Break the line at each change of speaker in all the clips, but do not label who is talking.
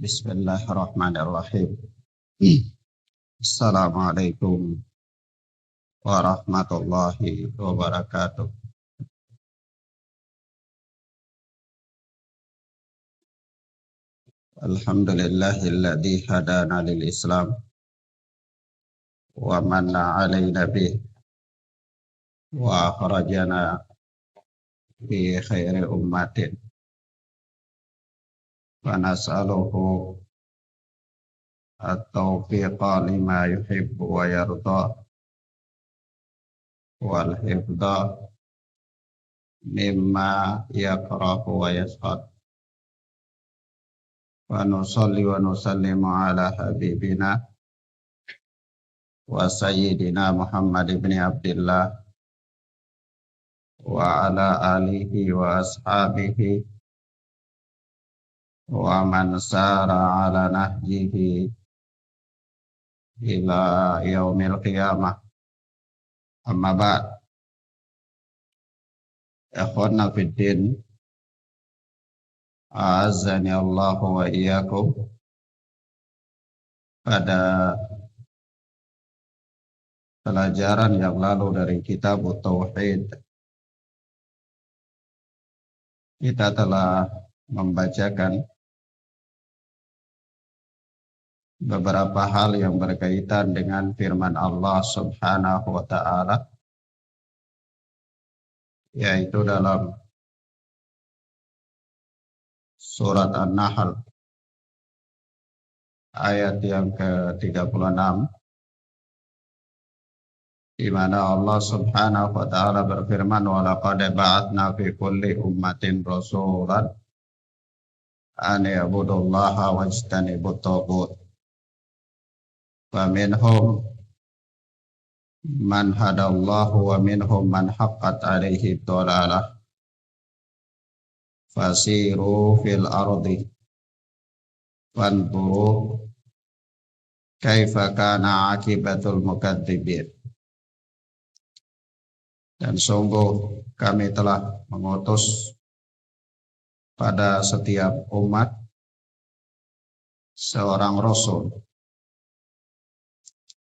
Bismillahirrahmanirrahim. Assalamualaikum warahmatullahi wabarakatuh. Alhamdulillahilladzi hadana lil Islam wa manna alaina bih wa akhrajana fi khairi ummatin. Wa nas'aluhu at-taufiqa lima yuhibbu wa yarda wal hifdha mimma yakrahu wa yaskhad. Wa nusalli wa nusallimu ala habibina wa sayyidina Muhammad ibn Abdullah wa ala alihi wa ashabihi wa man sara ala nahjihi ila yaumil qiyamah. Amma ba'd. Ikhwana fid din, a'azzani Allah wa iyyakum. Pada pelajaran yang lalu dari kitab Tauhid, kita telah membacakan beberapa hal yang berkaitan dengan firman Allah Subhanahu wa ta'ala, yaitu dalam surat An-Nahl ayat yang ke-36, di mana Allah Subhanahu wa ta'ala berfirman, wa laqad ba'atsna fi kulli ummatin rasulan an ya'budullaha wajtanibut taghut. Faminhum man hadallahu wa minhum man haqqat alaihi dhalalah. Fasiru fil ardi fanzuru kaifa kana akibatul mukadzibin. Dan sungguh kami telah mengutus pada setiap umat seorang rasul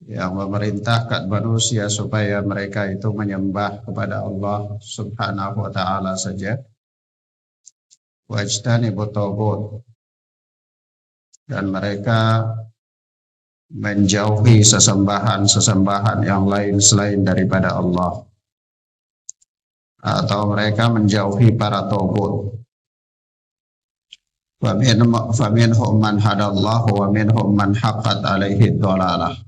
yang memerintahkan manusia supaya mereka itu menyembah kepada Allah Subhanahu wa ta'ala saja. Wajtanibut taghut, dan mereka menjauhi sesembahan yang lain selain daripada Allah, atau mereka menjauhi para taghut. Faminhum man hadallahu wa minhum man haqqat alaihi dhalalah.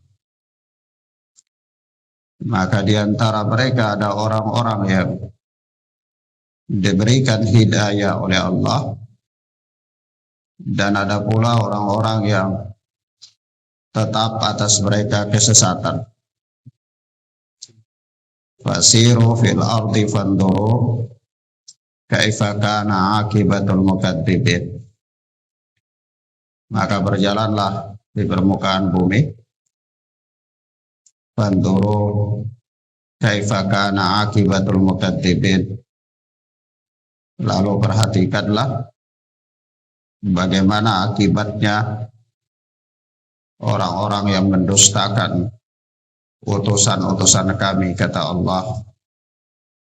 Maka di antara mereka ada orang-orang yang diberikan hidayah oleh Allah, dan ada pula orang-orang yang tetap atas mereka kesesatan. Fasiru fil ardi fanzuru kaifa kana akibatul mukadzibin. Maka berjalanlah di permukaan bumi, fanzuru kaifa kana akibatul mukadzibin. Lalu perhatikanlah bagaimana akibatnya orang-orang yang mendustakan utusan-utusan kami, kata Allah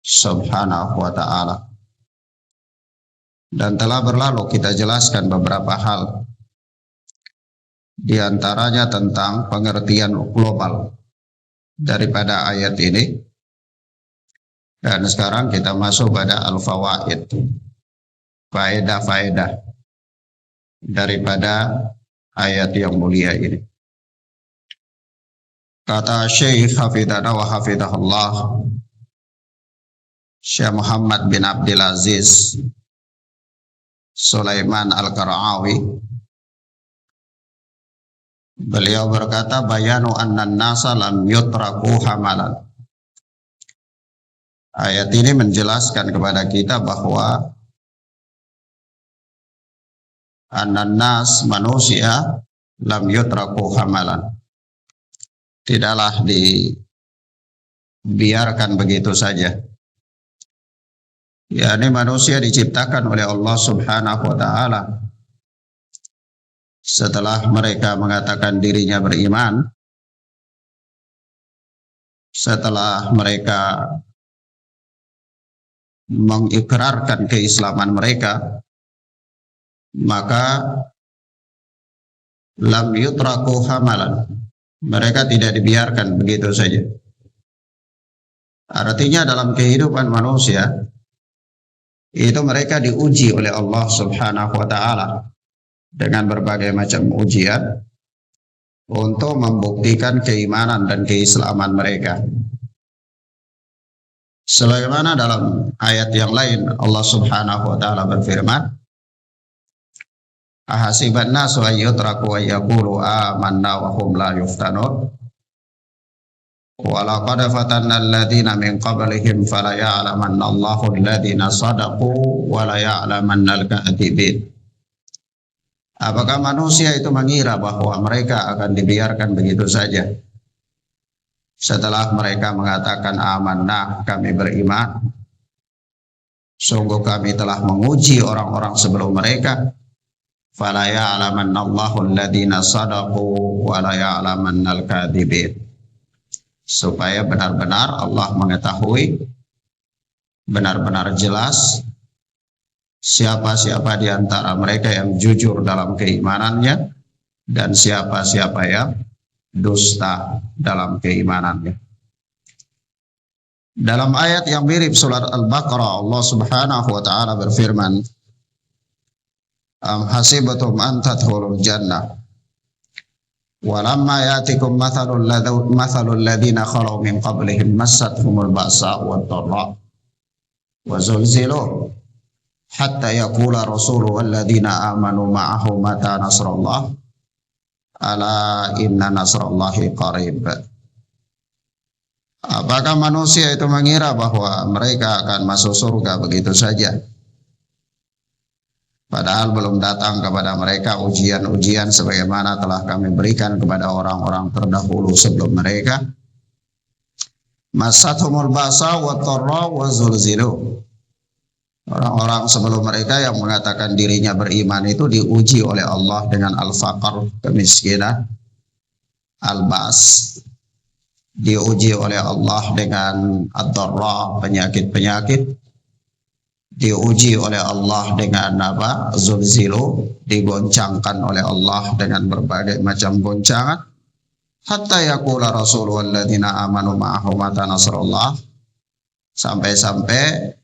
Subhanahu wa ta'ala. Dan telah berlalu kita jelaskan beberapa hal, di antaranya tentang pengertian global daripada ayat ini. Dan sekarang kita masuk pada al-fawaid, faedah-faedah daripada ayat yang mulia ini. Kata Syekh hafidhana wa hafidhahullah, Syekh Muhammad bin Abdul Aziz Sulaiman Al-Qara'awi, beliau berkata, bayanu annan nasa lam yutraku hamalan. Ayat ini menjelaskan kepada kita bahwa annan nas, manusia, lam yutraku hamalan, tidaklah dibiarkan begitu saja. Ya, ini manusia diciptakan oleh Allah Subhanahu wa ta'ala setelah mereka mengatakan dirinya beriman, setelah mereka mengikrarkan keislaman mereka, maka lam yutraku hamalan, mereka tidak dibiarkan begitu saja. Artinya dalam kehidupan manusia itu mereka diuji oleh Allah Subhanahu wa taala dengan berbagai macam ujian untuk membuktikan keimanan dan keislaman mereka. Sebagaimana dalam ayat yang lain Allah Subhanahu wa taala berfirman, ahasiban nasu ay yutraku ay yaqulu amanna wa hum la yuftanun wa laqad fatanna alladziina min qablihim fala ya'lamanna Allahu alladziina shadaqu wa la ya'lamanna al-kadzibin. Apakah manusia itu mengira bahwa mereka akan dibiarkan begitu saja setelah mereka mengatakan amanah, kami beriman? Sungguh kami telah menguji orang-orang sebelum mereka. Fala ya'lamanna Allahu alladziina shadaqu wa la ya'lamanna al-kadzibin. Supaya benar-benar Allah mengetahui, benar-benar jelas siapa-siapa di antara mereka yang jujur dalam keimanannya dan siapa-siapa yang dusta dalam keimanannya. Dalam ayat yang mirip surat Al-Baqarah, Allah Subhanahu wa taala berfirman, am hasibatum an tadkhulul jannah walamma ya'tikum mathalul ladzina khalu min qablihim massathumul ba'sa'u wad-dharra wa zulzilu hatta yaqula rasulu walladzina amanu ma'ahu mata nasrullah ala inna nasrullahi qarib. Apakah manusia itu mengira bahwa mereka akan masuk surga begitu saja, padahal belum datang kepada mereka ujian-ujian sebagaimana telah kami berikan kepada orang-orang terdahulu sebelum mereka? Massathumul ba'sa wad-dharra wa zulzilu. Orang-orang sebelum mereka yang mengatakan dirinya beriman itu diuji oleh Allah dengan al-faqr, kemiskinan, al-ba's, diuji oleh Allah dengan ad-dharra, penyakit-penyakit, diuji oleh Allah dengan apa? Zulzilu, digoncangkan oleh Allah dengan berbagai macam goncangan. Hatta yaqula rasul walladzina amanu ma'ahu mata nasrullah, sampai-sampai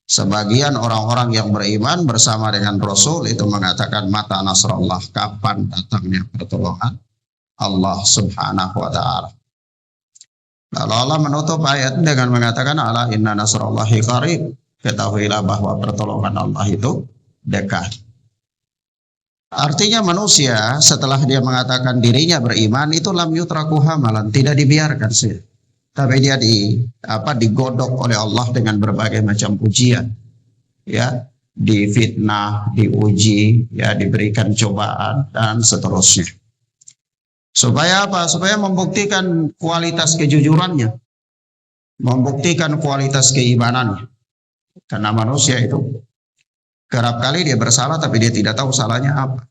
sebagian orang-orang yang beriman bersama dengan Rasul itu mengatakan mata nasrullah, kapan datangnya pertolongan Allah Subhanahu wa taala. Lalu Allah menutup ayat dengan mengatakan ala inna nasrullahi qarib, ketahuilah bahwa pertolongan Allah itu dekat. Artinya manusia setelah dia mengatakan dirinya beriman itu lam yutraku hamalan, tidak dibiarkan sih. Tapi dia digodok oleh Allah dengan berbagai macam ujian, ya, difitnah, diuji, ya, diberikan cobaan dan seterusnya. Supaya apa? Supaya membuktikan kualitas kejujurannya, membuktikan kualitas keimanannya. Karena manusia itu kerap kali dia bersalah tapi dia tidak tahu salahnya apa.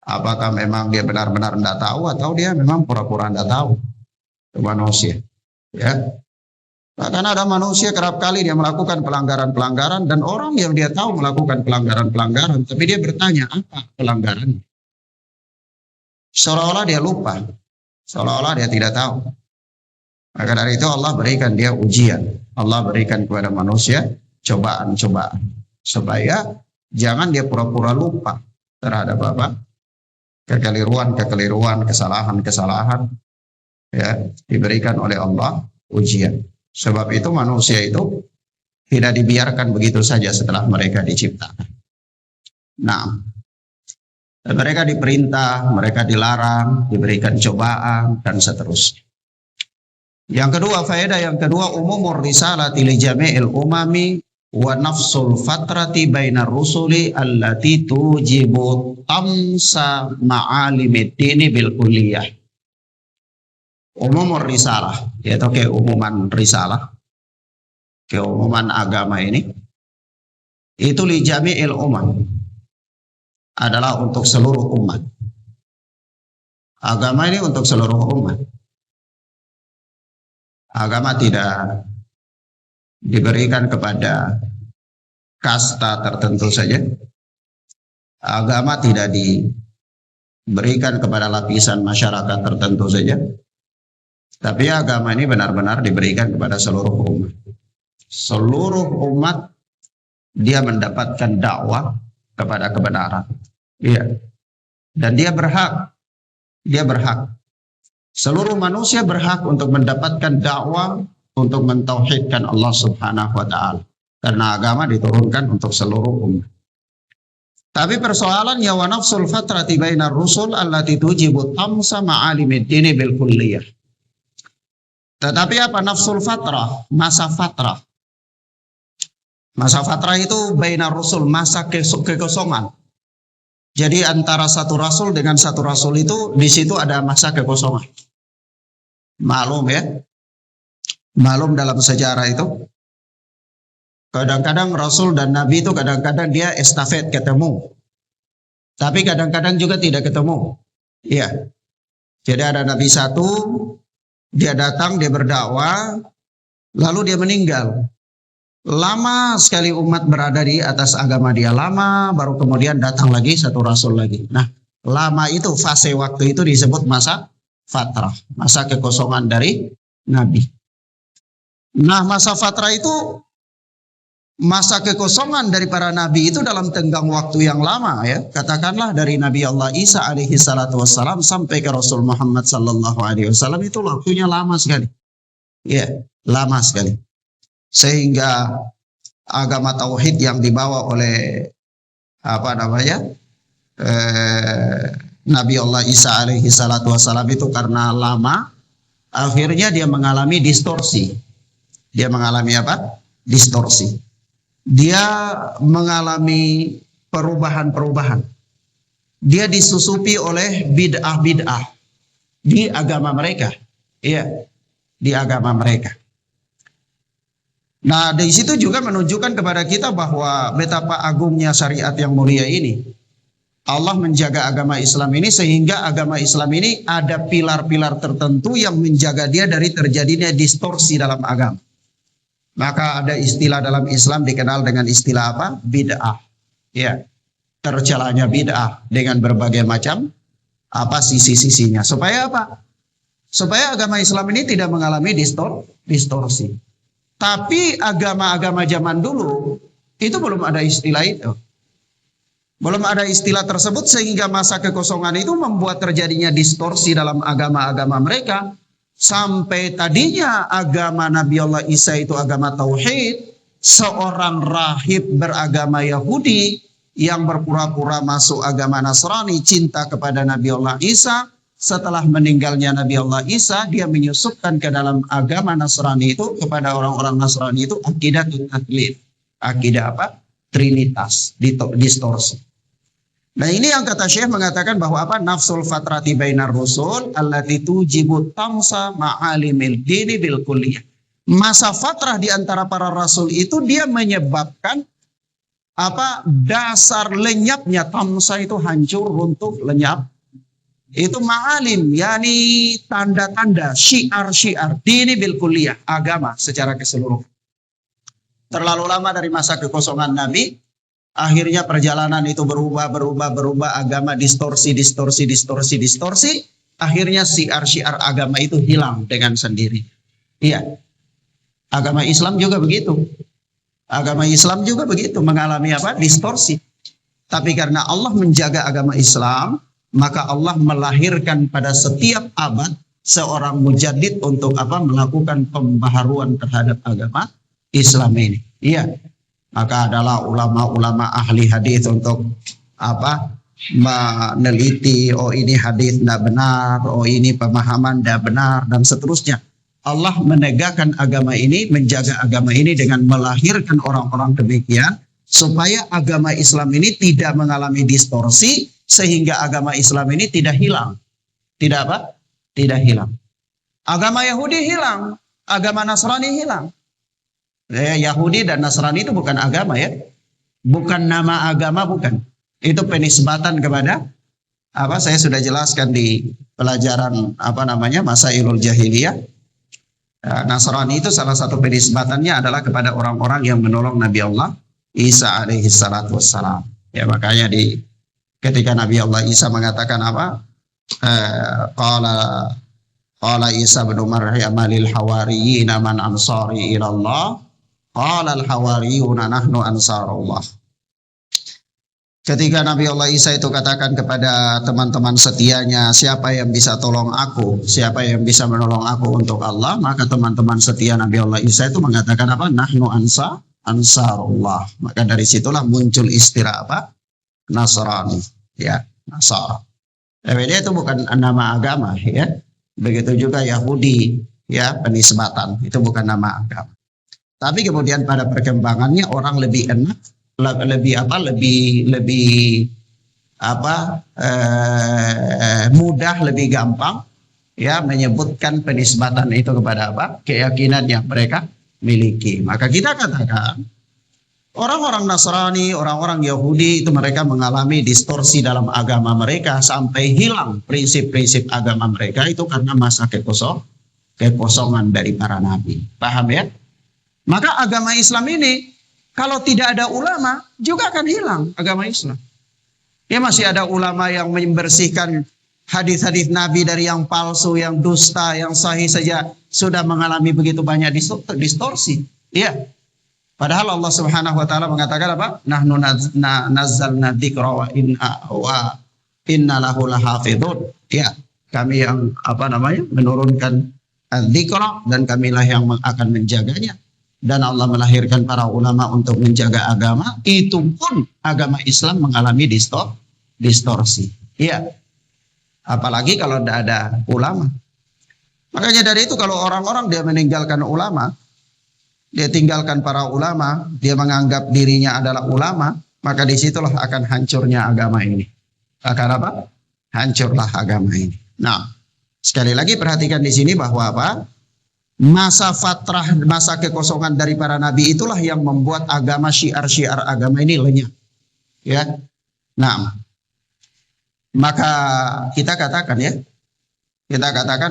Apakah memang dia benar-benar tidak tahu atau dia memang pura-pura tidak tahu? Manusia, ya. Bahkan ada manusia kerap kali dia melakukan pelanggaran-pelanggaran dan orang yang dia tahu melakukan pelanggaran-pelanggaran, tapi dia bertanya apa pelanggarannya. Seolah-olah dia lupa, seolah-olah dia tidak tahu. Maka dari itu Allah berikan dia ujian, Allah berikan kepada manusia cobaan-cobaan supaya jangan dia pura-pura lupa terhadap apa? Kekeliruan, kesalahan-kesalahan. Ya, diberikan oleh Allah ujian. Sebab itu manusia itu tidak dibiarkan begitu saja setelah mereka diciptakan. Nah, mereka diperintah, mereka dilarang, diberikan cobaan dan seterusnya. Yang kedua, faedah yang kedua, umumur risalati li jami'il umami wa nafsul fatrati bainar rusuli allati tujibu tamsa ma'alimid dini bil kulliyah. Umumur risalah, yaitu keumuman risalah, keumuman agama ini, itu li jami'il umam, adalah untuk seluruh umat. Agama ini untuk seluruh umat. Agama tidak diberikan kepada kasta tertentu saja. Agama tidak diberikan kepada lapisan masyarakat tertentu saja. Tapi agama ini benar-benar diberikan kepada seluruh umat. Seluruh umat dia mendapatkan dakwah kepada kebenaran. Iya. Dan dia berhak. Seluruh manusia berhak untuk mendapatkan dakwah untuk mentauhidkan Allah Subhanahu wa taala. Karena agama diturunkan untuk seluruh umat. Tapi persoalannya wa nafsul fatrati bainar rusul allati tujibu tamsa ma'alimid dini bil kulliyah. Tetapi apa nafsul fatrah? Masa fatrah. Masa fatrah itu bainar rusul, masa kekosongan. Jadi antara satu rasul dengan satu rasul itu di situ ada masa kekosongan. Maklum ya. Maklum dalam sejarah itu. Kadang-kadang Rasul dan Nabi itu kadang-kadang dia estafet ketemu. Tapi kadang-kadang juga tidak ketemu. Iya. Jadi ada Nabi satu, dia datang, dia berdakwah, lalu dia meninggal. Lama sekali umat berada di atas agama dia. Lama, baru kemudian datang lagi satu Rasul lagi. Nah, lama itu, fase waktu itu disebut masa fatrah. Masa kekosongan dari Nabi. Nah, masa fatrah itu masa kekosongan dari para nabi itu dalam tenggang waktu yang lama ya. Katakanlah dari Nabi Allah Isa alaihi salatu wassalam sampai ke Rasul Muhammad sallallahu alaihi wasallam itu waktunya lama sekali. Ya, lama sekali. Sehingga agama tauhid yang dibawa oleh Nabi Allah Isa alaihi salatu wassalam itu karena lama akhirnya dia mengalami distorsi. Dia mengalami apa? Distorsi. Dia mengalami perubahan-perubahan. Dia disusupi oleh bid'ah-bid'ah di agama mereka. Iya, di agama mereka. Nah, dari situ juga menunjukkan kepada kita bahwa betapa agungnya syariat yang mulia ini. Allah menjaga agama Islam ini sehingga agama Islam ini ada pilar-pilar tertentu yang menjaga dia dari terjadinya distorsi dalam agama. Maka ada istilah dalam Islam dikenal dengan istilah apa? Bid'ah. Ya, tercelanya bid'ah dengan berbagai macam sisi-sisinya. Supaya apa? Supaya agama Islam ini tidak mengalami distorsi. Tapi agama-agama zaman dulu itu belum ada istilah itu. Belum ada istilah tersebut sehingga masa kekosongan itu membuat terjadinya distorsi dalam agama-agama mereka. Sampai tadinya agama Nabi Allah Isa itu agama tauhid, seorang rahib beragama Yahudi yang berpura-pura masuk agama Nasrani, cinta kepada Nabi Allah Isa. Setelah meninggalnya Nabi Allah Isa, dia menyusupkan ke dalam agama Nasrani itu kepada orang-orang Nasrani itu akidah taklid. Akidah apa? Trinitas, distorsi. Nah ini yang kata Syekh mengatakan bahwa apa? Nafsul fatrati bainar rusul allati tujibu tamsa ma'alimil dini bil kulliyah. Masa fatrah di antara para rasul itu dia menyebabkan dasar lenyapnya, tamsa itu hancur, runtuh, lenyap. Itu ma'alim, yakni tanda-tanda, syiar-syiar dini bil kulliyah, agama secara keseluruhan. Terlalu lama dari masa kekosongan Nabi. Akhirnya perjalanan itu berubah, agama distorsi. Akhirnya syiar-syiar agama itu hilang dengan sendiri. Iya. Agama Islam juga begitu. Agama Islam juga begitu, mengalami apa? Distorsi. Tapi karena Allah menjaga agama Islam, maka Allah melahirkan pada setiap abad seorang mujaddid untuk apa? Melakukan pembaharuan terhadap agama Islam ini. Iya. Maka adalah ulama-ulama ahli hadis untuk apa? Meneliti, oh ini hadis tidak benar, oh ini pemahaman tidak benar, dan seterusnya. Allah menegakkan agama ini, menjaga agama ini dengan melahirkan orang-orang demikian, supaya agama Islam ini tidak mengalami distorsi, sehingga agama Islam ini tidak hilang. Tidak apa? Tidak hilang. Agama Yahudi hilang, agama Nasrani hilang. Yahudi dan Nasrani itu bukan agama ya. Bukan nama agama, bukan. Itu penisbatan kepada apa? Saya sudah jelaskan di pelajaran Masailul Jahiliyah. Nasrani itu salah satu penisbatannya adalah kepada orang-orang yang menolong Nabi Allah Isa alaihi salatu wassalam. Ya, makanya ketika Nabi Allah Isa mengatakan apa? Qala Isa bin Maryam lil hawariyina man ansari ila Allah? Qala al hawariyuna nahnu ansarullah. Ketika Nabi Allah Isa itu katakan kepada teman-teman setianya, siapa yang bisa tolong aku, siapa yang bisa menolong aku untuk Allah, maka teman-teman setia Nabi Allah Isa itu mengatakan apa? Nahnu ansarullah. Maka dari situlah muncul istilah apa? Nasrani, ya, Nasara. Dia itu bukan nama agama, ya. Begitu juga Yahudi, ya, penisbatan, itu bukan nama agama. Tapi kemudian pada perkembangannya orang lebih enak, mudah, lebih gampang, ya, menyebutkan penisbatan itu kepada apa? Keyakinan yang mereka miliki. Maka kita katakan orang-orang Nasrani, orang-orang Yahudi itu mereka mengalami distorsi dalam agama mereka sampai hilang prinsip-prinsip agama mereka itu karena masa kekosongan dari para nabi. Paham ya? Maka agama Islam ini kalau tidak ada ulama juga akan hilang agama Islam. Ya, masih ada ulama yang membersihkan hadis-hadis Nabi dari yang palsu, yang dusta, yang sahih saja sudah mengalami begitu banyak distorsi. Ya. Padahal Allah Subhanahu wa taala mengatakan apa? Nahnu nazzalna dzikra wa inna lahu lahafizun. Ya, kami yang menurunkan dzikra dan kamilah yang akan menjaganya. Dan Allah melahirkan para ulama untuk menjaga agama, itu pun agama Islam mengalami distorsi. Iya. Apalagi kalau tidak ada ulama. Makanya dari itu kalau orang-orang dia meninggalkan ulama, dia tinggalkan para ulama, dia menganggap dirinya adalah ulama, maka disitulah akan hancurnya agama ini. Akan apa? Hancurlah agama ini. Nah, sekali lagi perhatikan di sini bahwa apa? Masa fatrah, masa kekosongan dari para nabi itulah yang membuat agama, syiar-syiar agama ini lenyap. Ya. Nah, maka kita katakan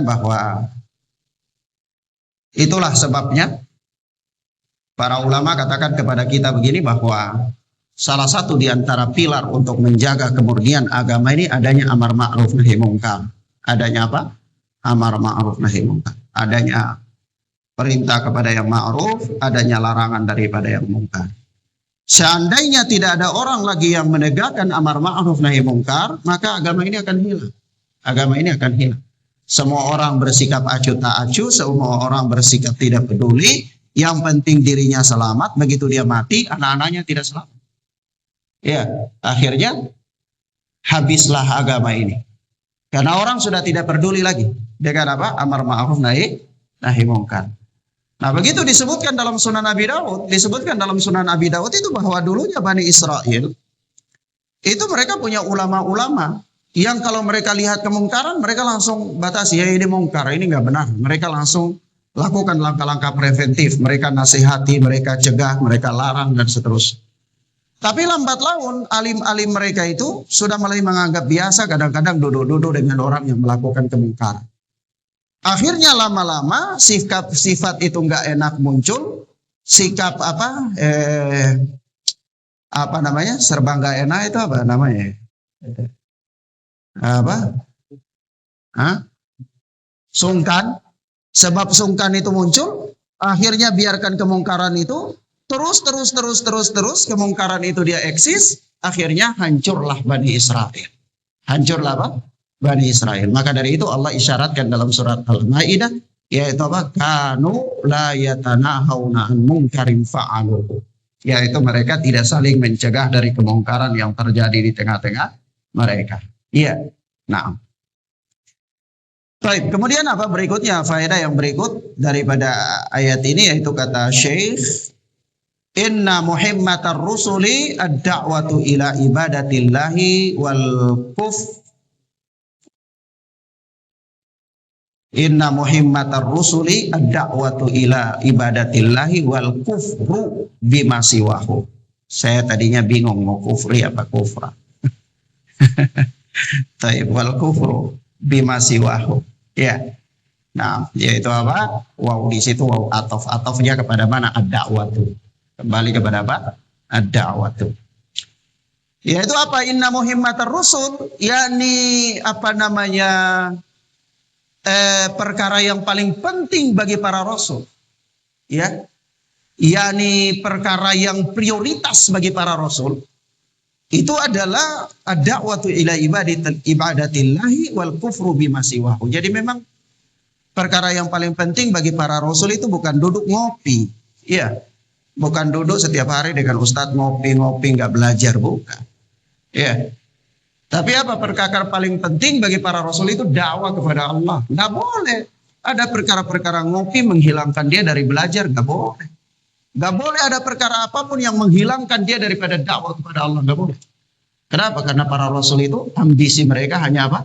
bahwa itulah sebabnya para ulama katakan kepada kita begini, bahwa salah satu di antara pilar untuk menjaga kemurnian agama ini adanya amar ma'ruf nahi mungkar. Adanya apa? Amar ma'ruf nahi mungkar. Adanya perintah kepada yang ma'ruf, adanya larangan daripada yang mungkar. Seandainya tidak ada orang lagi yang menegakkan amar ma'ruf nahi mungkar, maka agama ini akan hilang. Agama ini akan hilang. Semua orang bersikap acuh tak acuh, semua orang bersikap tidak peduli, yang penting dirinya selamat, begitu dia mati, anak-anaknya tidak selamat. Ya, akhirnya habislah agama ini. Karena orang sudah tidak peduli lagi dengan apa? Amar ma'ruf nahi mungkar. Nah, begitu disebutkan dalam Sunan Abi Dawud, itu bahwa dulunya Bani Israel itu mereka punya ulama-ulama yang kalau mereka lihat kemungkaran mereka langsung batasi, ya ini mungkar, ini nggak benar. Mereka langsung lakukan langkah-langkah preventif, mereka nasihati, mereka cegah, mereka larang dan seterusnya. Tapi lambat laun alim-alim mereka itu sudah mulai menganggap biasa kadang-kadang duduk-duduk dengan orang yang melakukan kemungkaran. Akhirnya lama-lama sifat itu nggak enak muncul, sikap serba nggak enak itu apa namanya? Sungkan. Sebab sungkan itu muncul, akhirnya biarkan kemungkaran itu terus kemungkaran itu dia eksis, akhirnya hancurlah Bani Israel. Hancurlah apa? Bani Israel. Maka dari itu Allah isyaratkan dalam surat Al-Maidah, yaitu apa? Kanu la yatanahawna an munkarin fa'aluhu. Yaitu mereka tidak saling mencegah dari kemungkaran yang terjadi di tengah-tengah mereka. Iya. Nah. Baik, kemudian apa berikutnya? Faedah yang berikut daripada ayat ini yaitu kata Syekh, inna muhimmatar rusuli ad-da'watu ila ibadatillahi wal kuf. Inna muhimmatar rusuli ad-da'watu ila ibadatillahi wal kufru bima siwahu. Saya tadinya bingung mau kufri apa kufra. Taib wal kufru bima siwahu. Ya. Nah, yaitu apa? Waw di situ waw atofnya kepada mana? Ad-da'watu. Kembali kepada apa? Ad-da'watu. Yaitu apa? Inna muhimmatar rusul, yakni apa namanya? Perkara yang paling penting bagi para rasul. Ya. Yakni perkara yang prioritas bagi para rasul. Itu adalah ad-da'watu ila ibadatillahi wal kufru bima siwahu. Jadi memang perkara yang paling penting bagi para rasul itu bukan duduk ngopi. Ya. Bukan duduk setiap hari dengan ustadz ngopi-ngopi nggak belajar, bukan. Ya. Tapi apa perkara paling penting bagi para rasul itu dakwah kepada Allah. Nggak boleh ada perkara-perkara ngopi menghilangkan dia dari belajar, nggak boleh. Nggak boleh ada perkara apapun yang menghilangkan dia daripada dakwah kepada Allah, nggak boleh. Kenapa? Karena para rasul itu ambisi mereka hanya apa?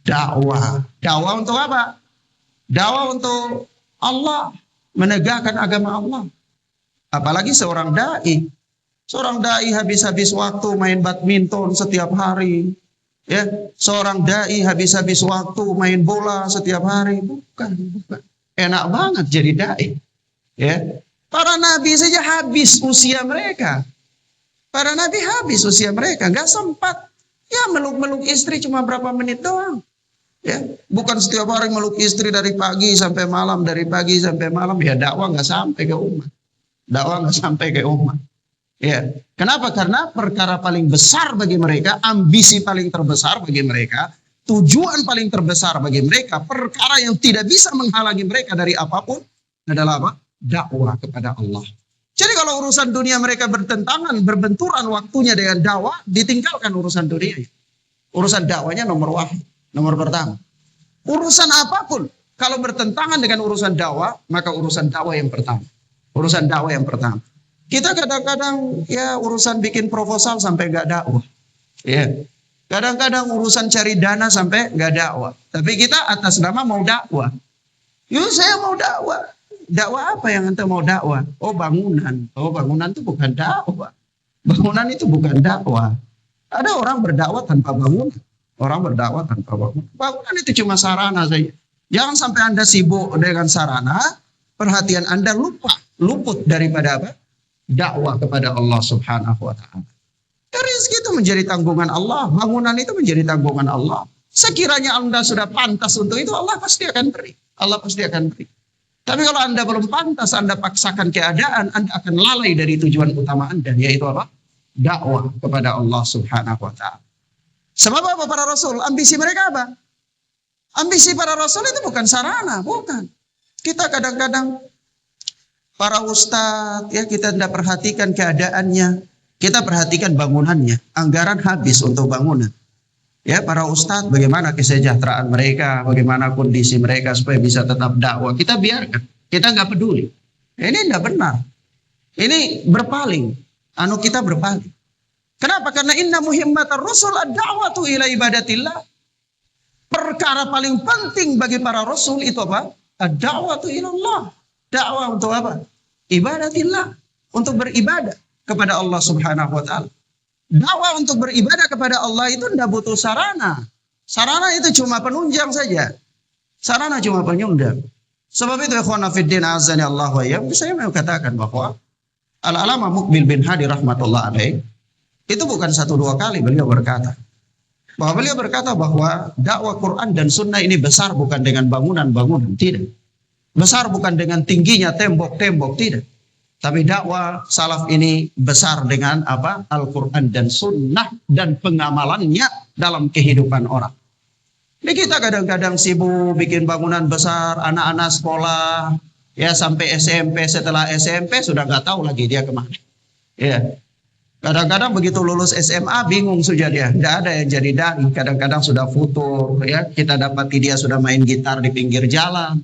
Dakwah. Dakwah untuk apa? Dakwah untuk Allah, menegakkan agama Allah. Apalagi seorang dai. Seorang dai habis-habis waktu main badminton setiap hari. Ya, seorang dai habis-habis waktu main bola setiap hari. Bukan. Enak banget jadi dai. Ya. Para nabi saja habis usia mereka. Para nabi habis usia mereka, nggak sempat. Ya, meluk-meluk istri cuma berapa menit doang. Ya, bukan setiap hari meluk istri dari pagi sampai malam, dari pagi sampai malam. Ya, dakwah nggak sampai ke umat. Dakwah nggak sampai ke umat. Ya, kenapa? Karena perkara paling besar bagi mereka, ambisi paling terbesar bagi mereka, tujuan paling terbesar bagi mereka, perkara yang tidak bisa menghalangi mereka dari apapun adalah apa? Dakwah kepada Allah. Jadi kalau urusan dunia mereka bertentangan, berbenturan waktunya dengan dakwah, ditinggalkan urusan dunia. Urusan dakwanya nomor pertama. Urusan apapun, kalau bertentangan dengan urusan dakwah, maka urusan dakwah yang pertama. Urusan dakwah yang pertama. Kita kadang-kadang ya urusan bikin proposal sampai nggak dakwah. Ya. Kadang-kadang urusan cari dana sampai nggak dakwah. Tapi kita atas nama mau dakwah. Yuk saya mau dakwah. Dakwah apa yang ente mau dakwah? Oh bangunan. Oh bangunan itu bukan dakwah. Bangunan itu bukan dakwah. Ada orang berdakwah tanpa bangunan. Orang berdakwah tanpa bangunan. Bangunan itu cuma sarana saja. Jangan sampai Anda sibuk dengan sarana. Perhatian Anda luput daripada apa? Dakwah kepada Allah Subhanahu wa ta'ala. Rezeki itu menjadi tanggungan Allah, bangunan itu menjadi tanggungan Allah. Sekiranya Anda sudah pantas untuk itu, Allah pasti akan beri. Allah pasti akan beri. Tapi kalau Anda belum pantas, Anda paksakan keadaan, Anda akan lalai dari tujuan utama Anda, yaitu apa? Dakwah kepada Allah Subhanahu wa ta'ala. Sebab apa para rasul? Ambisi mereka apa? Ambisi para rasul itu bukan sarana, bukan. Kita kadang-kadang para ustadz, ya kita tidak perhatikan keadaannya. Kita perhatikan bangunannya. Anggaran habis untuk bangunan. Ya, para ustadz bagaimana kesejahteraan mereka, bagaimana kondisi mereka supaya bisa tetap dakwah. Kita biarkan. Kita nggak peduli. Ini tidak benar. Ini berpaling. Kita berpaling. Kenapa? Karena inna muhimmatar rusul ad-da'watu ila ibadatillah. Perkara paling penting bagi para rasul itu apa? Ad-da'watu ila Allah. Dakwah untuk apa? Ibadatillah. Untuk beribadah kepada Allah Subhanahu wa ta'ala. Dakwah untuk beribadah kepada Allah itu tidak butuh sarana. Sarana itu cuma penunjang saja. Sarana cuma penunjang. Sebab itu ikhwana fiddin azani Allah wa iyyakum, saya mau katakan bahwa Al-Alama Muqbil bin Hadi rahmatullah alaih itu bukan 1-2 kali beliau berkata. Beliau berkata bahwa dakwah Quran dan Sunnah ini besar bukan dengan bangunan-bangunan, tidak. Besar bukan dengan tingginya tembok-tembok, tidak. Tapi dakwah salaf ini besar dengan apa? Al-Quran dan Sunnah dan pengamalannya dalam kehidupan orang. Ini kita kadang-kadang sibuk bikin bangunan besar, anak-anak sekolah, ya sampai SMP, setelah SMP sudah nggak tahu lagi dia kemana. Ya. Kadang-kadang begitu lulus SMA bingung sudah dia, tidak ada yang jadi dai. Kadang-kadang sudah futur, ya kita dapati dia sudah main gitar di pinggir jalan,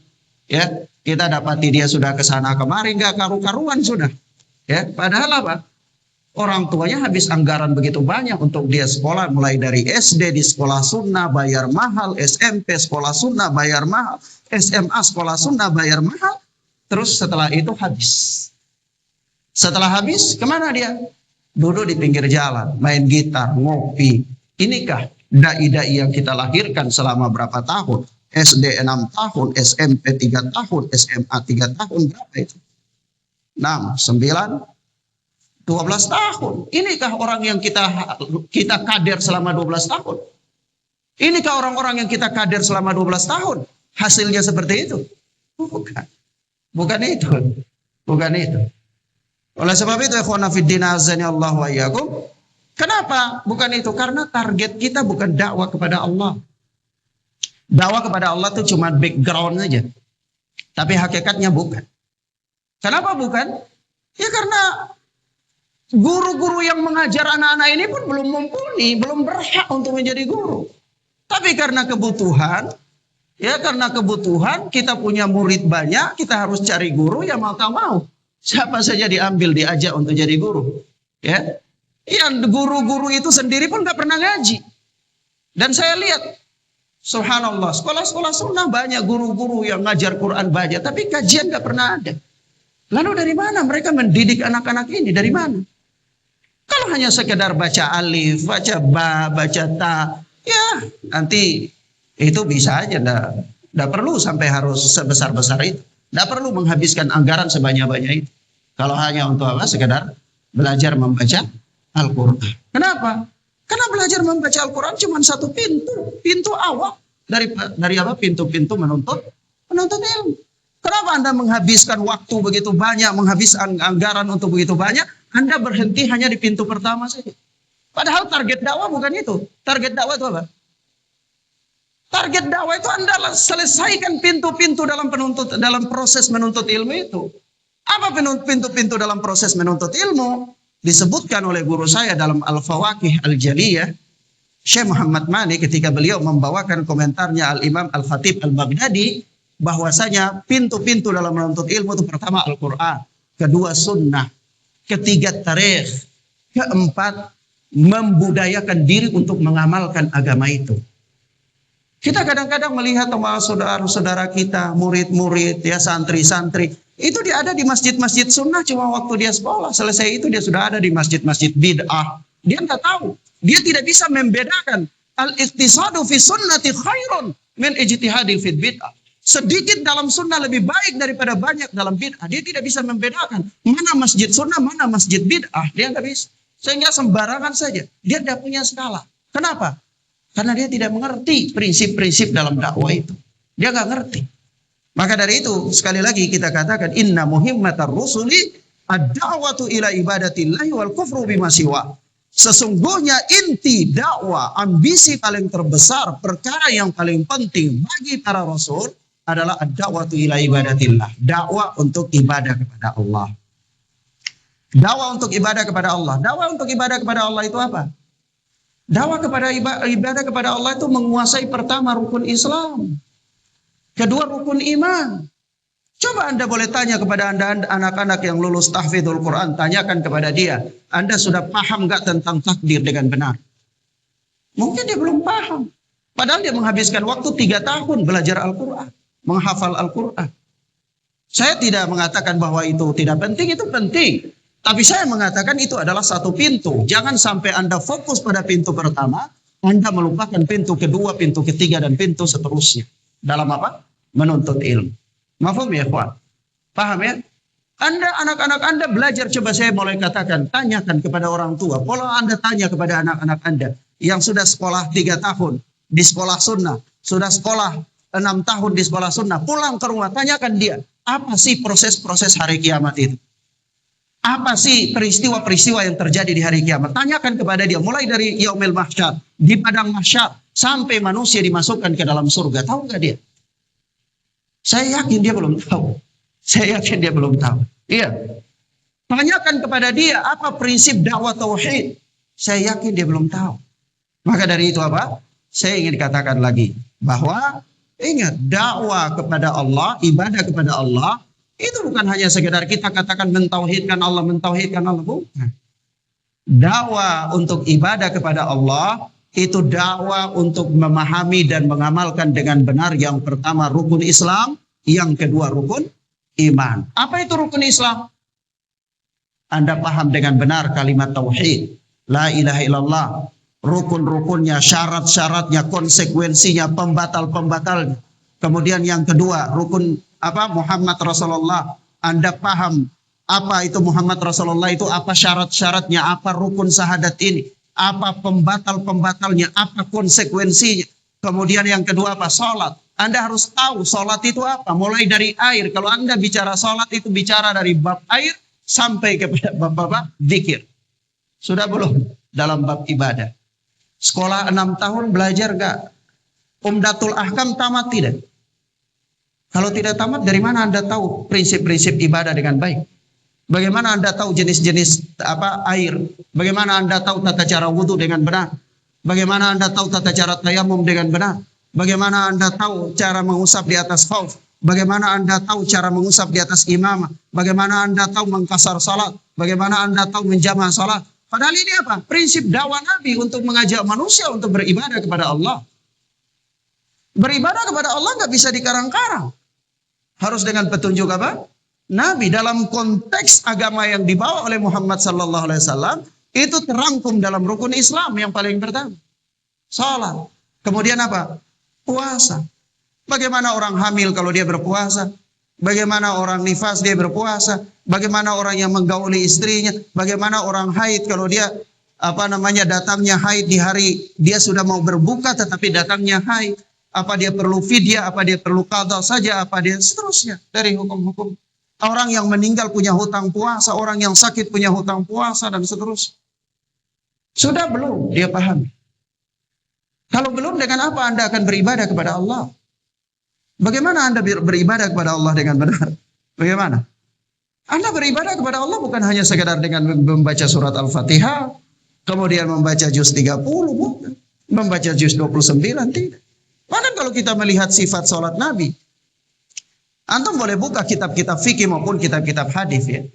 ya kita dapati dia sudah kesana kemari nggak karu-karuan sudah, ya padahal apa? Orang tuanya habis anggaran begitu banyak untuk dia sekolah, mulai dari SD di sekolah sunnah bayar mahal, SMP sekolah sunnah bayar mahal, SMA sekolah sunnah bayar mahal, terus setelah itu habis. Setelah habis kemana dia? Duduk di pinggir jalan, main gitar, ngopi, Inikah dai-dai yang kita lahirkan selama berapa tahun? SD 6 tahun, SMP 3 tahun, SMA 3 tahun, berapa itu? 6, 9, 12 tahun. Inikah orang yang kita kader selama 12 tahun? Inikah orang-orang yang kita kader selama 12 tahun? Hasilnya seperti itu? Bukan. Bukan itu. Bukan itu. Oleh sebab itu, ikhwana fiddin azani Allah wa iyyakum. Kenapa? Bukan itu. Karena target kita bukan dakwah kepada Allah. Dakwah kepada Allah itu cuma background saja. Tapi hakikatnya bukan. Kenapa bukan? Ya karena guru-guru yang mengajar anak-anak ini pun belum mumpuni, belum berhak untuk menjadi guru. Tapi karena kebutuhan, kita punya murid banyak, kita harus cari guru yang mau tak mau. Siapa saja diambil, diajak untuk jadi guru. Ya, yang guru-guru itu sendiri pun gak pernah ngaji. Dan saya lihat, subhanallah, sekolah-sekolah sunnah banyak guru-guru yang ngajar Quran banyak, tapi kajian gak pernah ada. Lalu dari mana mereka mendidik anak-anak ini? Dari mana? Kalau hanya sekedar baca alif, baca ba, baca ta, ya nanti itu bisa aja. Nggak perlu sampai harus sebesar-besar itu. Nggak perlu menghabiskan anggaran sebanyak-banyak itu. Kalau hanya untuk apa? Sekedar belajar membaca Al-Quran. Kenapa? Karena belajar membaca Al-Quran cuma satu pintu awal dari apa? Pintu-pintu menuntut ilmu. Kenapa Anda menghabiskan waktu begitu banyak, menghabiskan anggaran untuk begitu banyak? Anda berhenti hanya di pintu pertama saja. Padahal target dakwah bukan itu. Target dakwah itu apa? Target dakwah itu Anda selesaikan pintu-pintu dalam proses menuntut ilmu itu. Apa pintu-pintu dalam proses menuntut ilmu? Disebutkan oleh guru saya dalam Al-Fawaqih Al-Jaliyah, Syekh Muhammad Mani, ketika beliau membawakan komentarnya Al-Imam Al-Khatib Al-Baghdadi, bahwasanya pintu-pintu dalam menuntut ilmu itu pertama Al-Quran, kedua sunnah, ketiga tarikh, keempat membudayakan diri untuk mengamalkan agama itu. Kita kadang-kadang melihat sama saudara-saudara kita, murid-murid, ya santri-santri, itu dia ada di masjid-masjid sunnah cuma waktu dia sekolah. Selesai itu dia sudah ada di masjid-masjid bid'ah. Dia nggak tahu. Dia tidak bisa membedakan al-iqtisadu fi sunnati khairun min ijtihadil fi bid'ah. Sedikit dalam sunnah lebih baik daripada banyak dalam bid'ah. Dia tidak bisa membedakan mana masjid sunnah, mana masjid bid'ah. Dia nggak bisa. Sehingga sembarangan saja. Dia tidak punya skala. Kenapa? Karena dia tidak mengerti prinsip-prinsip dalam dakwah itu. Dia nggak ngerti. Maka dari itu sekali lagi kita katakan inna muhimmatar rusuli ad-da'watu ila ibadatillahi wal kufru bima siwa. Sesungguhnya inti dakwah, ambisi paling terbesar, perkara yang paling penting bagi para rasul adalah ad-da'watu ila ibadatillah. Dakwah untuk ibadah kepada Allah. Dakwah untuk ibadah kepada Allah. Dakwah untuk ibadah kepada Allah itu apa? Dakwah kepada ibadah kepada Allah itu menguasai pertama rukun Islam. Kedua rukun iman. Coba Anda boleh tanya kepada Anda anak-anak yang lulus tahfidzul Quran. Tanyakan kepada dia. Anda sudah paham gak tentang takdir dengan benar? Mungkin dia belum paham. Padahal dia menghabiskan waktu 3 tahun belajar Al-Quran. Menghafal Al-Quran. Saya tidak mengatakan bahwa itu tidak penting. Itu penting. Tapi saya mengatakan itu adalah satu pintu. Jangan sampai Anda fokus pada pintu pertama, Anda melupakan pintu kedua, pintu ketiga, dan pintu seterusnya. Dalam apa? Menuntut ilmu. Mafhum ya, ikhwan? Paham ya? Anda, anak-anak Anda belajar, coba saya mulai katakan, tanyakan kepada orang tua. Kalau Anda tanya kepada anak-anak Anda yang sudah sekolah 3 tahun di sekolah sunnah, sudah sekolah 6 tahun di sekolah sunnah, pulang ke rumah, tanyakan dia, apa sih proses-proses hari kiamat itu? Apa sih peristiwa-peristiwa yang terjadi di hari kiamat? Tanyakan kepada dia, mulai dari yaumil mahsyar, di padang mahsyar, sampai manusia dimasukkan ke dalam surga. Tahu nggak dia? Saya yakin dia belum tahu. Iya. Tanyakan kepada dia, apa prinsip dakwah tauhid? Saya yakin dia belum tahu. Maka dari itu apa? Saya ingin katakan lagi, bahwa ingat, dakwah kepada Allah, ibadah kepada Allah, itu bukan hanya sekedar kita katakan mentauhidkan Allah, bukan. Dakwah untuk ibadah kepada Allah, itu dakwah untuk memahami dan mengamalkan dengan benar. Yang pertama rukun Islam, yang kedua rukun iman. Apa itu rukun Islam? Anda paham dengan benar kalimat tauhid, la ilaha illallah, rukun-rukunnya, syarat-syaratnya, konsekuensinya, pembatal-pembatalnya. Kemudian yang kedua, rukun Muhammad Rasulullah. Anda paham apa itu Muhammad Rasulullah itu, apa syarat-syaratnya, apa rukun syahadat ini, apa pembatal-pembatalnya, apa konsekuensinya. Kemudian yang kedua apa? Salat. Anda harus tahu salat itu apa, mulai dari air. Kalau Anda bicara salat itu bicara dari bab air sampai kepada bab zikir. Sudah belum dalam bab ibadah? Sekolah 6 tahun belajar gak? Umdatul Ahkam tamat tidak? Kalau tidak tamat, dari mana Anda tahu prinsip-prinsip ibadah dengan baik? Bagaimana Anda tahu jenis-jenis air? Bagaimana Anda tahu tata cara wudhu dengan benar? Bagaimana Anda tahu tata cara tayamum dengan benar? Bagaimana Anda tahu cara mengusap di atas khauf? Bagaimana Anda tahu cara mengusap di atas imamah? Bagaimana Anda tahu mengkasar salat? Bagaimana Anda tahu menjama salat? Padahal ini apa? Prinsip dakwah Nabi untuk mengajak manusia untuk beribadah kepada Allah. Beribadah kepada Allah nggak bisa dikarang-karang. Harus dengan petunjuk apa? Nabi. Dalam konteks agama yang dibawa oleh Muhammad sallallahu alaihi wasallam itu terangkum dalam rukun Islam yang paling pertama. Salat. Kemudian apa? Puasa. Bagaimana orang hamil kalau dia berpuasa? Bagaimana orang nifas dia berpuasa? Bagaimana orang yang menggauli istrinya? Bagaimana orang haid kalau dia datangnya haid di hari dia sudah mau berbuka tetapi datangnya haid? Apa dia perlu fidyah? Apa dia perlu qadha saja? Apa dia seterusnya dari hukum-hukum? Orang yang meninggal punya hutang puasa, orang yang sakit punya hutang puasa dan seterusnya. Sudah belum dia pahami? Kalau belum, dengan apa Anda akan beribadah kepada Allah? Bagaimana Anda beribadah kepada Allah dengan benar? Bagaimana? Anda beribadah kepada Allah bukan hanya sekedar dengan membaca surat Al-Fatihah, kemudian membaca juz 30, bukan. Membaca juz 29, tidak. Bahkan kalau kita melihat sifat sholat Nabi, antum boleh buka kitab-kitab fikih maupun kitab-kitab hadis ya.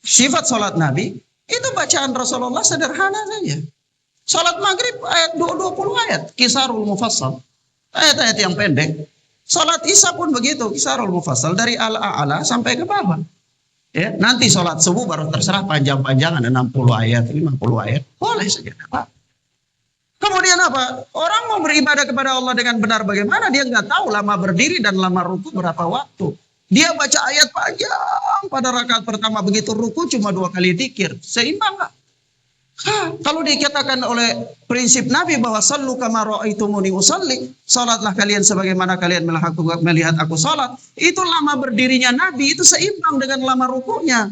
Sifat sholat Nabi, itu bacaan Rasulullah sederhana saja. Sholat maghrib ayat 20 ayat, kisarul mufassal. Ayat-ayat yang pendek. Sholat isya pun begitu, kisarul mufassal. Dari al-a'la sampai ke bawah. Ya, nanti sholat subuh baru terserah panjang-panjangan, 60 ayat, 50 ayat. Boleh saja. Apa? Kemudian apa? Orang mau beribadah kepada Allah dengan benar bagaimana? Dia nggak tahu lama berdiri dan lama ruku berapa waktu. Dia baca ayat panjang pada rakaat pertama, begitu ruku cuma 2 kali dzikir. Seimbang nggak? Kalau dikatakan oleh prinsip Nabi bahwa sallu kama ra'aitumuni usalli, salatlah kalian sebagaimana kalian melihat aku salat, itu lama berdirinya Nabi itu seimbang dengan lama rukunya.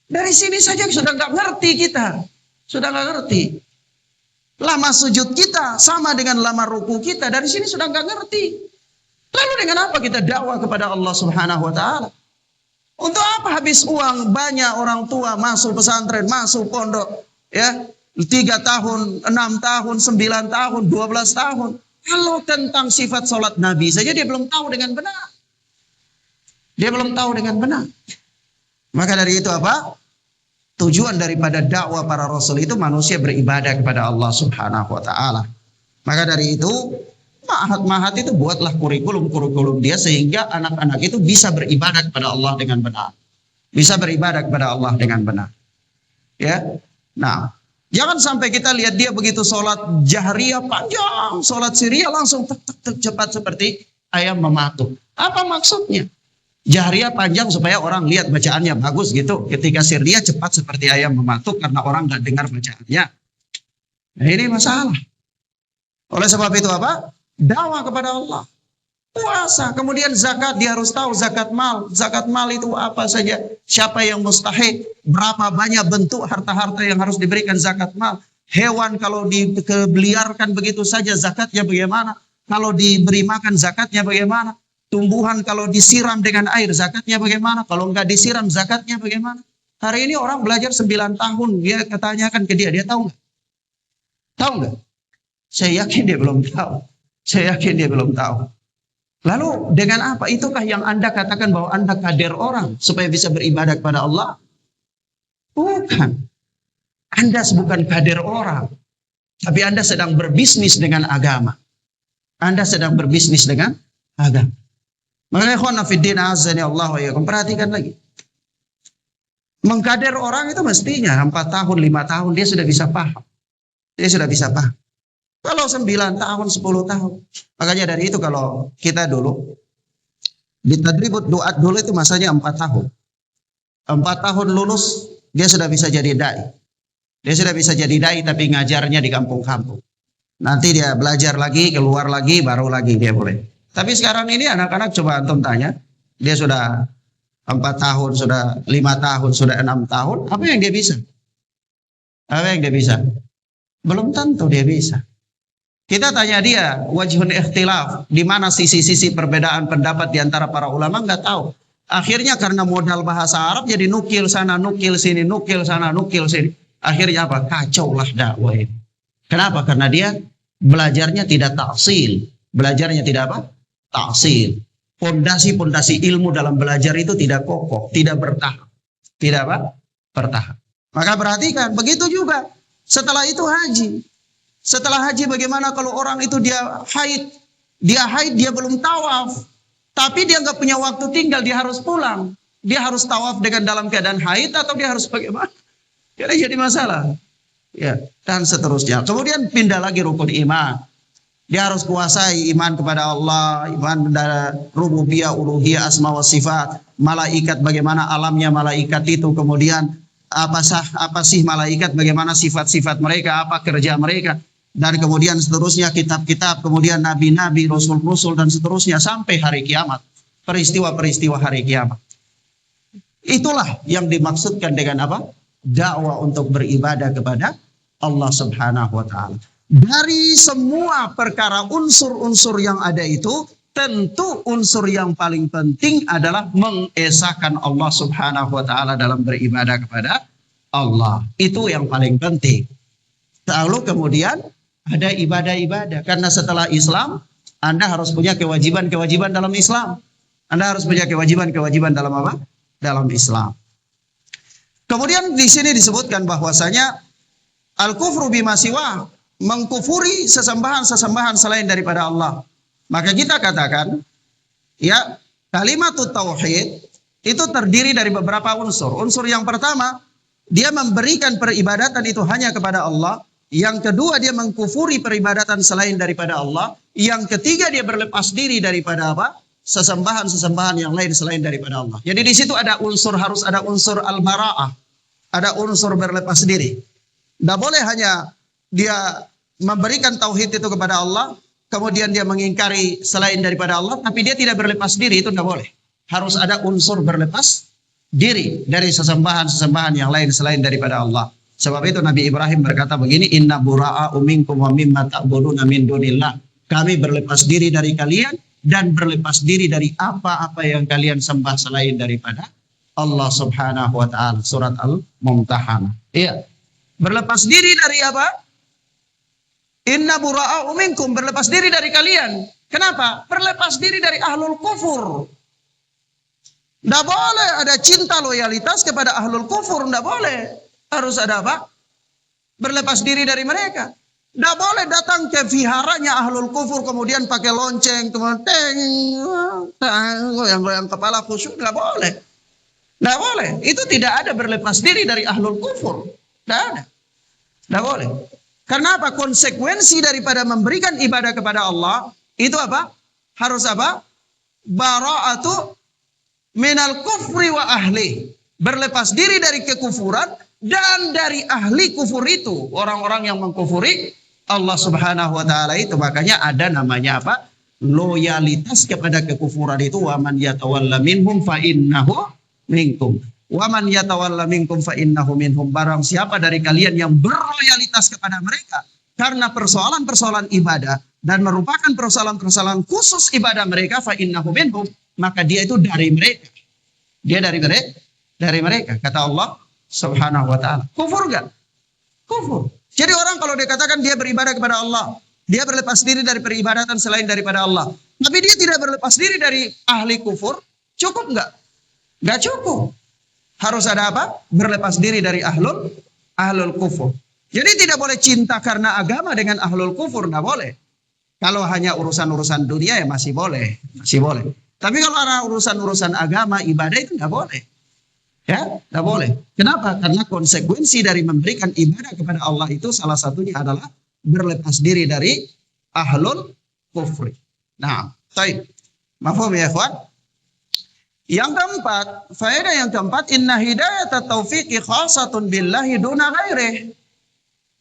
Dari sini saja sudah nggak ngerti kita, sudah nggak ngerti. Lama sujud kita sama dengan lama ruku kita, dari sini sudah nggak ngerti. Lalu dengan apa kita dakwah kepada Allah Subhanahu wa taala? Untuk apa habis uang banyak orang tua masuk pesantren, masuk pondok, ya 3 tahun, 6 tahun, 9 tahun, 12 tahun. Kalau tentang sifat sholat Nabi saja dia belum tahu dengan benar. Dia belum tahu dengan benar. Maka dari itu apa? Tujuan daripada dakwah para rasul itu manusia beribadah kepada Allah Subhanahu wa taala. Maka dari itu Mahat itu buatlah kurikulum dia sehingga anak-anak itu bisa beribadah kepada Allah dengan benar. Bisa beribadah kepada Allah dengan benar. Ya. Nah, jangan sampai kita lihat dia begitu sholat jahriyah panjang, sholat siriyah langsung tek cepat seperti ayam mematuk. Apa maksudnya? Jahriyah panjang supaya orang lihat bacaannya bagus gitu. Ketika siriyah cepat seperti ayam mematuk karena orang nggak dengar bacaannya. Nah, ini masalah. Oleh sebab itu apa? Dakwah kepada Allah. Puasa, kemudian zakat, dia harus tahu zakat mal. Zakat mal itu apa saja? Siapa yang mustahik? Berapa banyak bentuk harta-harta yang harus diberikan zakat mal? Hewan kalau dibeliarkan begitu saja zakatnya bagaimana? Kalau diberi makan zakatnya bagaimana? Tumbuhan kalau disiram dengan air zakatnya bagaimana? Kalau enggak disiram zakatnya bagaimana? Hari ini orang belajar 9 tahun, dia ketanyakan ke dia tahu nggak? Tahu nggak? Saya yakin dia belum tahu. Saya yakin dia belum tahu. Lalu dengan apa? Itukah yang Anda katakan bahwa Anda kader orang supaya bisa beribadah kepada Allah? Bukan. Anda bukan kader orang. Tapi Anda sedang berbisnis dengan agama. Anda sedang berbisnis dengan agama. Makanya ikhwan fiddin azani Allah wa iyyakum, perhatikan lagi. Mengkader orang itu mestinya 4 tahun, 5 tahun dia sudah bisa paham. Dia sudah bisa paham. Kalau 9 tahun, 10 tahun. Makanya dari itu kalau kita dulu, di tadribut duat dulu itu masanya 4 tahun. 4 tahun lulus, dia sudah bisa jadi dai. Dia sudah bisa jadi dai tapi ngajarnya di kampung-kampung. Nanti dia belajar lagi, keluar lagi, baru lagi dia boleh. Tapi sekarang ini anak-anak coba antum tanya, dia sudah 4 tahun, sudah 5 tahun, sudah 6 tahun, apa yang dia bisa? Apa yang dia bisa? Belum tentu dia bisa. Kita tanya dia, wajhun ikhtilaf, di mana sisi-sisi perbedaan pendapat di antara para ulama, nggak tahu. Akhirnya karena modal bahasa Arab jadi nukil sana, nukil sini, nukil sana, nukil sini. Akhirnya apa? Kacau lah dakwah ini. Kenapa? Karena dia belajarnya tidak taksil. Belajarnya tidak apa? Taksil. Pondasi-pondasi ilmu dalam belajar itu tidak kokoh, tidak bertahap. Tidak apa? Bertahap. Maka perhatikan, begitu juga. Setelah itu haji. Setelah haji bagaimana kalau orang itu dia haid, dia belum tawaf. Tapi dia nggak punya waktu tinggal, dia harus pulang. Dia harus tawaf dengan dalam keadaan haid atau dia harus bagaimana? Jadi masalah. Ya, dan seterusnya. Kemudian pindah lagi rukun iman. Dia harus kuasai iman kepada Allah, iman pada rububiyah, uluhiyah, asma wa sifat, malaikat bagaimana alamnya malaikat itu, kemudian apa sih malaikat, bagaimana sifat-sifat mereka, apa kerja mereka, dan kemudian seterusnya kitab-kitab, kemudian nabi-nabi, rasul-rasul dan seterusnya sampai hari kiamat, peristiwa-peristiwa hari kiamat. Itulah yang dimaksudkan dengan apa? Dakwah untuk beribadah kepada Allah Subhanahu wa taala. Dari semua perkara unsur-unsur yang ada itu, tentu unsur yang paling penting adalah mengesahkan Allah Subhanahu wa taala dalam beribadah kepada Allah. Itu yang paling penting. Lalu kemudian ada ibadah-ibadah. Karena setelah Islam, Anda harus punya kewajiban-kewajiban dalam Islam. Anda harus punya kewajiban-kewajiban dalam apa? Dalam Islam. Kemudian di sini disebutkan bahwasanya al-kufru bima siwa, mengkufuri sesembahan-sesembahan selain daripada Allah. Maka kita katakan, ya, kalimatut tauhid itu terdiri dari beberapa unsur. Unsur yang pertama, dia memberikan peribadatan itu hanya kepada Allah. Yang kedua, dia mengkufuri peribadatan selain daripada Allah. Yang ketiga, dia berlepas diri daripada apa? Sesembahan-sesembahan yang lain selain daripada Allah. Jadi di situ ada unsur, harus ada unsur al-bara'ah. Ada unsur berlepas diri. Tidak boleh hanya dia memberikan tauhid itu kepada Allah, kemudian dia mengingkari selain daripada Allah, tapi dia tidak berlepas diri, itu tidak boleh. Harus ada unsur berlepas diri dari sesembahan-sesembahan yang lain selain daripada Allah. Sebab itu Nabi Ibrahim berkata begini, inna bura'a'u minkum wa mimma ta'buduna min dunillah. Kami berlepas diri dari kalian dan berlepas diri dari apa-apa yang kalian sembah selain daripada Allah Subhanahu wa taala. Surat Al-Mumtahanah. Iya. Berlepas diri dari apa? Inna bura'a'u minkum, berlepas diri dari kalian. Kenapa? Berlepas diri dari ahlul kufur. Tidak boleh ada cinta loyalitas kepada ahlul kufur. Tidak boleh. Harus ada apa? Berlepas diri dari mereka. Tidak boleh datang ke viharanya ahlul kufur kemudian pakai lonceng, kemudian goyang-goyang kepala khusyuk. Tidak boleh. Tidak boleh. Itu tidak ada berlepas diri dari ahlul kufur. Tidak ada. Tidak boleh. Karena apa? Konsekuensi daripada memberikan ibadah kepada Allah itu apa? Harus apa? Bara'atu minal kufri wa ahli. Berlepas diri dari kekufuran dan dari ahli kufur itu. Orang-orang yang mengkufuri Allah Subhanahu wa taala itu. Makanya ada namanya apa? Loyalitas kepada kekufuran itu. Wa man yatawalla minhum fa innahu minkum. Wa man yatawalla minkum fa innahu minhum. Barang siapa dari kalian yang berloyalitas kepada mereka karena persoalan-persoalan ibadah dan merupakan persoalan-persoalan khusus ibadah mereka, fa innahu minhum, maka dia itu dari mereka. Dia dari mereka, kata Allah Subhanahu wa taala. Kufur enggak? Kufur. Jadi orang kalau dikatakan dia beribadah kepada Allah, dia berlepas diri dari peribadatan selain daripada Allah, tapi dia tidak berlepas diri dari ahli kufur, cukup enggak? Enggak cukup. Harus ada apa? Berlepas diri dari ahlul kufur. Jadi tidak boleh cinta karena agama dengan ahlul kufur, tidak boleh. Kalau hanya urusan-urusan dunia ya masih boleh. Tapi kalau ada urusan-urusan agama, ibadah itu tidak boleh. Ya, tidak boleh. Kenapa? Karena konsekuensi dari memberikan ibadah kepada Allah itu salah satunya adalah berlepas diri dari ahlul kufri. Nah, baik. Mafhum ya, ikhwan? Yang keempat, faedah yang keempat, inna hidayat taufiqi khasatun billahi duna ghairih.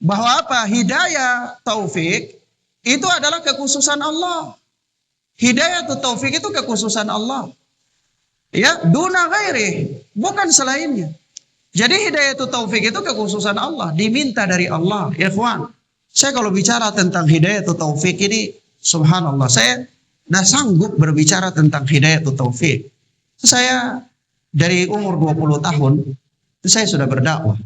Bahwa apa? Hidayah taufik itu adalah kekhususan Allah. Hidayah taufik itu kekhususan Allah. Ya, duna ghairih, bukan selainnya. Jadi hidayah taufik itu kekhususan Allah, diminta dari Allah. Ya, ikhwan. Saya kalau bicara tentang hidayah taufik ini, subhanallah, saya tidak sanggup berbicara tentang hidayah taufik. Saya dari umur 20 tahun itu saya sudah berdakwah.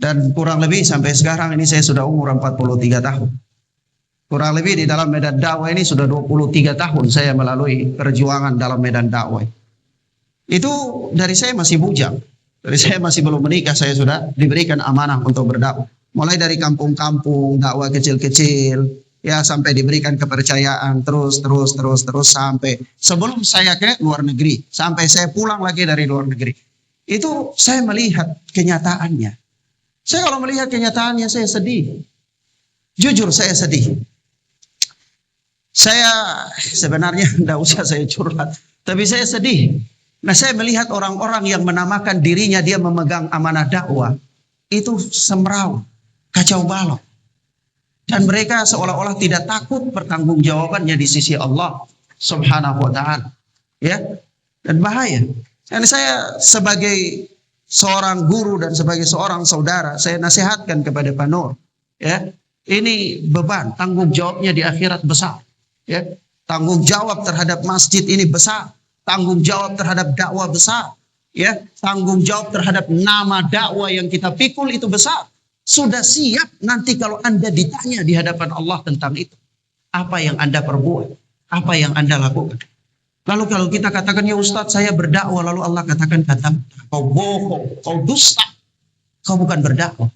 Dan kurang lebih sampai sekarang ini saya sudah umur 43 tahun. Kurang lebih di dalam medan dakwah ini sudah 23 tahun saya melalui perjuangan dalam medan dakwah. Itu dari saya masih bujang. Dari saya masih belum menikah, saya sudah diberikan amanah untuk berdakwah. Mulai dari kampung-kampung, dakwah kecil-kecil, ya sampai diberikan kepercayaan terus sampai sebelum saya ke luar negeri, sampai saya pulang lagi dari luar negeri. Itu saya melihat kenyataannya. Saya kalau melihat kenyataannya saya sedih. Jujur saya sedih. Saya sebenarnya tidak usah saya curhat, tapi saya sedih. Nah, saya melihat orang-orang yang menamakan dirinya dia memegang amanah dakwah itu semrawut, kacau balau. Dan mereka seolah-olah tidak takut pertanggungjawabannya di sisi Allah Subhanahu wa taala. Ya. Dan bahaya. Dan saya sebagai seorang guru dan sebagai seorang saudara, saya nasihatkan kepada Pak Nur, ya. Ini beban, tanggung jawabnya di akhirat besar, ya. Tanggung jawab terhadap masjid ini besar, tanggung jawab terhadap dakwah besar, ya. Tanggung jawab terhadap nama dakwah yang kita pikul itu besar. Sudah siap nanti kalau Anda ditanya di hadapan Allah tentang itu. Apa yang Anda perbuat? Apa yang Anda lakukan? Lalu kalau kita katakan, ya Ustadz saya berdakwah, lalu Allah katakan, kau bohong, kau dusta, kau bukan berdakwah.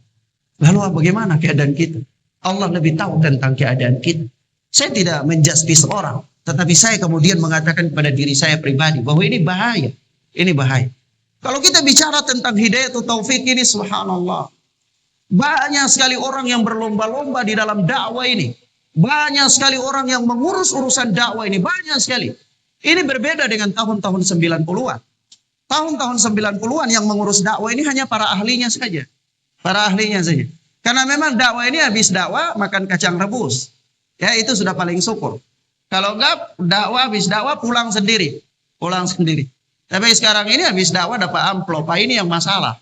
Lalu bagaimana keadaan kita? Allah lebih tahu tentang keadaan kita. Saya tidak menjustis orang, tetapi saya kemudian mengatakan kepada diri saya pribadi bahwa ini bahaya. Ini bahaya. Kalau kita bicara tentang hidayah atau taufik ini, subhanallah. Banyak sekali orang yang berlomba-lomba di dalam dakwah ini. Banyak sekali orang yang mengurus urusan dakwah ini. Banyak sekali. Ini berbeda dengan tahun-tahun 90-an. Tahun-tahun 90-an yang mengurus dakwah ini hanya para ahlinya saja. Para ahlinya saja. Karena memang dakwah ini habis dakwah makan kacang rebus. Ya, itu sudah paling syukur. Kalau enggak, dakwah habis dakwah pulang sendiri. Pulang sendiri. Tapi sekarang ini habis dakwah dapat amplop. Ini yang masalah.